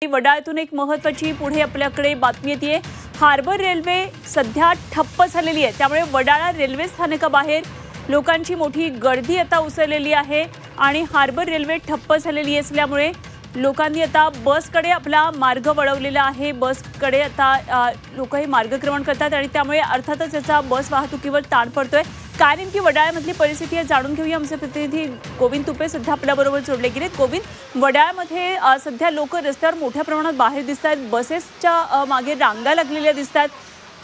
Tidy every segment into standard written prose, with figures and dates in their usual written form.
वडाळ्यातून एक महत्त्वाची पुढे आपल्याकडे बातमी येते। हार्बर रेल्वे सध्या ठप्प झालेली आहे, त्यामुळे वडाळा रेल्वे स्थानकाबाहेर लोकांची मोठी गर्दी आता उसळलेली आहे आणि हार्बर रेल्वे ठप्प झालेली असल्यामुळे लोकांनी आता बसकडे आपला मार्ग वळवलेला आहे। बसकडे आता लोकही मार्गक्रमण करतात आणि त्यामुळे अर्थातच याचा बस वाहतुकीवर ताण पडतोय। काय नेमकी वडाळ्यामधली परिस्थिती आहे जाणून घेऊया। आमचे प्रतिनिधी गोविंद तुपे सध्या आपल्याबरोबर जोडले गेलेत। गोविंद, वडाळ्यामध्ये सध्या लोक रस्त्यावर मोठ्या प्रमाणात बाहेर दिसतात, बसेसच्या मागे रांगा लागलेल्या दिसतात।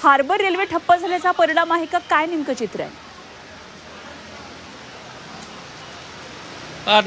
हार्बर रेल्वे ठप्प झाल्याचा परिणाम आहे का, काय नेमकं चित्र आहे?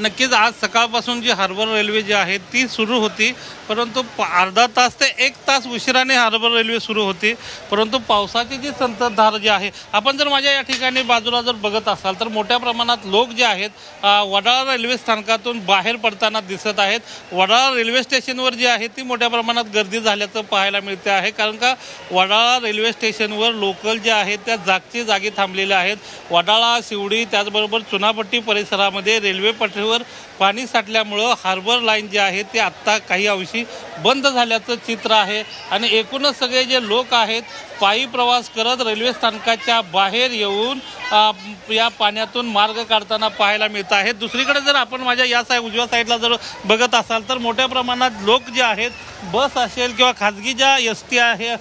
नक्कीच आज सकाळपासून जी हार्बर रेल्वे जी आहे ती सुरू होती, परंतु अर्धा तास ते 1 तास उशिराने हार्बर रेल्वे सुरू होती। परंतु पावसाची जी संततधार जी आहे, आपण जर माझ्या या ठिकाणी बाजूला जर बघत असाल तर मोठ्या प्रमाणात लोक जे आहेत वडाळा रेल्वे स्थानकातून बाहेर पडताना दिसत आहेत। वडाळा रेल्वे स्टेशनवर जी आहे ती मोठ्या प्रमाणात गर्दी झाल्याचं पाहायला मिळते आहे, कारण का वडाळा रेल्वे स्टेशनवर लोकल जे आहेत त्या जागची जागी थांबलेले आहेत। वडाळा, शिवडी त्याचबरोबर चुनापट्टी परिसरामध्ये रेल्वे पटरीवर पाणी साठल्यामुळं हार्बर लाईन जी आहे ती आत्ता काही अंशी बंद झाल्याचं चित्र आहे आणि एकूणच सगळे जे लोक आहेत पायी प्रवास करत रेल्वे स्थानकाच्या बाहेर येऊन या पाण्यातून मार्ग काढताना पाहायला मिळत आहेत। दुसरीकडे जर आपण माझ्या या उजव्या साईडला जर बघत असाल तर मोठ्या प्रमाणात लोक जे आहेत बस असेल किंवा खाजगी ज्या एसटी आहे,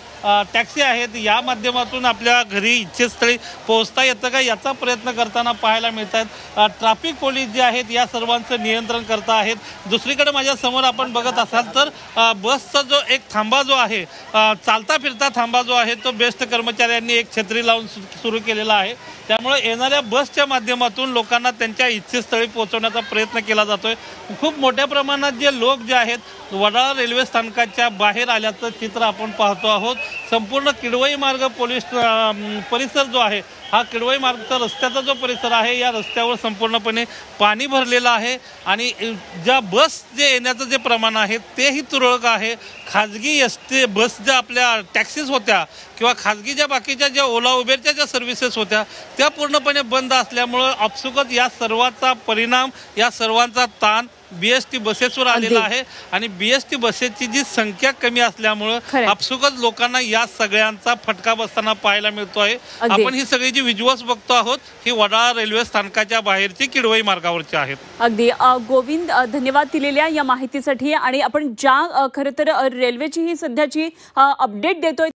टॅक्सी आहेत, या माध्यमातून आपल्या घरी इच्छितस्थळी पोहोचता येतं का याचा प्रयत्न करताना पाहायला मिळत आहेत। ट्रॅफिक पोलीस जे आहेत या सर्वांचं नियंत्रण करत आहेत। दुसरीकडे माझ्या समोर आपण बघत असाल तर बसचा जो एक थांबा जो आहे, चालता फिरता थांबा जो आहे तो बेस्ट कर्मचाऱ्यांनी एक छत्री लावून सुरू केलेला आहे। त्यामुळे येणाऱ्या बसच्या माध्यमातून लोकांना त्यांच्या इच्छितस्थळी पोहोचवण्याचा प्रयत्न केला जातोय। खूप मोठ्या प्रमाणात जे लोक जे आहेत वडाळा रेल्वे स्थानकाच्या बाहेर आल्याचं चित्र आपण पाहतो आहोत। संपूर्ण किडवई मार्ग पोलीस परिसर जो आहे, हा किडवई मार्गचा रस्त्याचा जो परिसर आहे या रस्त्यावर संपूर्णपणे पाणी भरलेलं आहे आणि ज्या बस जे येण्याचं जे प्रमाण आहे तेही तुरळक आहे। खाजगी एसटी बस ज्या आपल्या टॅक्सीज होत्या किंवा खाजगी ज्या बाकीच्या ज्या ओला उबेरच्या ज्या सर्व्हिसेस होत्या त्या पूर्णपणे बंद असल्यामुळं आपसुकच या सर्वाचा परिणाम, या सर्वांचा ताण बीएसटी बसेसवर आलेला आहे आणि बीएसटी बसेसची जी संख्या कमी असल्यामुळं आपसुकच लोकांना या सगळ्यांचा फटका बसताना पाहायला मिळतो आहे। आपण ही सगळी जी विज्युअल्स बघतो आहोत ही वडाळा रेल्वे स्थानकाच्या बाहेरची किडवई मार्गावरची आहेत। अगदी गोविंद, धन्यवाद दिलेल्या या माहितीसाठी। आणि आपण ज्या खरं तर रेल्वेची ही सध्याची अपडेट देतोय